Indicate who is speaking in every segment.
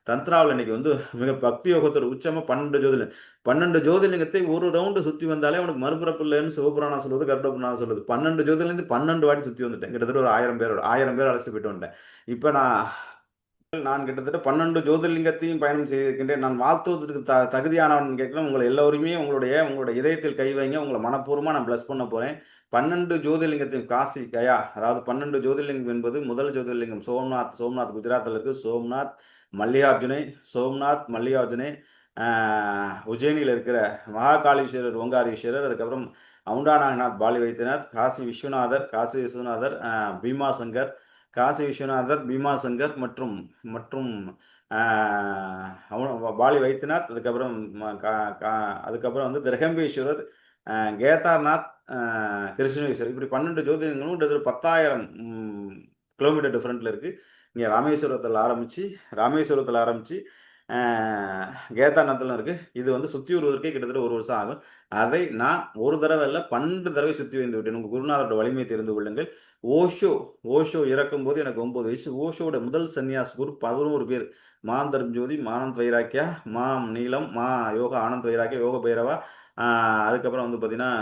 Speaker 1: தந்த்ராவுல இன்னைக்கு வந்து மிக பக்தி யோகத்தோட உச்சமா 12 ஜோதிர்லிங்கம். 12 ஜோதிர்லிங்கத்தை ஒரு ரவுண்டு சுத்தி வந்தாலே உனக்கு மறுபிறப்பு இல்லன்னு சிவபுராணம் சொல்லுது, கருட புராணம் சொல்லுது. 12 ஜோதிர்லிங்கத்தை 12 வாட்டி சுத்தி வந்துட்டேன். கிட்டத்தட்ட ஒரு 1000 பேரோட 1000 பேர் அழைச்சிட்டு போயிட்டு வந்துட்டேன். இப்ப நான் கிட்டத்தட்ட 12 ஜோதிர்லிங்கத்தையும் பயணம் செய்திருக்கின்றேன். நான் வாழ்த்துவதற்கு தகுதியானவன் கேட்கிறேன். உங்களை எல்லோருமே உங்களுடைய இதயத்தில் கை வைங்க. உங்கள மனப்பூர்வமா நான் பிளஸ் பண்ண போறேன். 12 ஜோதிர்லிங்கத்தையும் காசி, கயா, அதாவது 12 ஜோதிர்லிங்கம் என்பது முதல் ஜோதிர்லிங்கம் சோம்நாத். சோம்நாத் குஜராத்தில் இருக்கு. சோம்நாத், மல்லிகார்ஜுனை, சோம்நாத், மல்லிகார்ஜுனை, உஜ்ஜயினியில் இருக்கிற மகாகாளீஸ்வரர், ஓங்காரீஸ்வரர், அதுக்கப்புறம் அவுண்டாநாகநாத், பாலி வைத்தியநாத், காசி விஸ்வநாதர், பீமாசங்கர், காசி விஸ்வநாதர், பீமாசங்கர் மற்றும் மற்றும் பாலி வைத்தியநாத், அதுக்கப்புறம் வந்து திரகம்பேஸ்வரர், கேதார்நாத், கிருஷ்ணேஸ்வரர், இப்படி 12 ஜோதிர்லிங்கங்களும் 10,000 கிலோமீட்டர் டிஃபரெண்ட்ல இருக்கு. இங்கே ராமேஸ்வரத்தில் ஆரம்பிச்சு கேதார்நாத்தில் இருக்கு. இது வந்து சுற்றி வருவதற்கே கிட்டத்தட்ட 1 வருஷம் ஆகும். அதை நான் ஒரு தடவை இல்லை 12 தடவை சுற்றி வந்து விட்டேன். உங்கள் குருநாதரோட வலிமையை தெரிந்து கொள்ளுங்கள். ஓஷோ இறக்கும்போது எனக்கு 9 வயசு. ஓஷோட முதல் சன்னியாஸ் குரு 11 பேர். மாந்தரம் ஜோதி, மானந்த் வைராக்கியா, நீலம், யோகா ஆனந்த் வைராக்கியா, யோக பைரவா, அதுக்கப்புறம் வந்து பார்த்தீங்கன்னா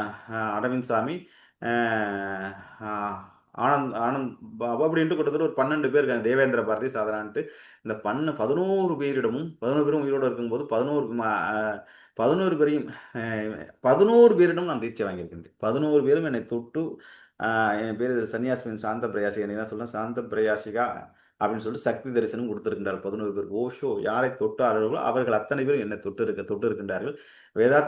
Speaker 1: அரவிந்த் சாமி, ஆனந்த் பாபா அப்படின்ட்டு கிட்டத்தட்ட ஒரு 12 பேர் இருக்காங்க. தேவேந்திர பாரதி சாதனான்ட்டு. இந்த 11 பேரிடமும் 11 பேரும் உயிரோடு இருக்கும்போது 11 பேரையும் 11 பேரிடம் நான் தீட்சை வாங்கியிருக்கின்றேன். 11 பேரும் என்னை தொட்டு என் பேர் சன்னியாசின் சாந்த பிரயாசிகா, நீ தான் சொல்ல சாந்த பிரயாசிகா அப்படின்னு சொல்லிட்டு சக்தி தரிசனம் கொடுத்திருக்கின்றார். 11 பேர். ஓஷோ யாரை தொட்டார்களோ அவர்கள் அத்தனை பேரும் என்னை தொட்டு இருக்கின்றார்கள். வேதாந்த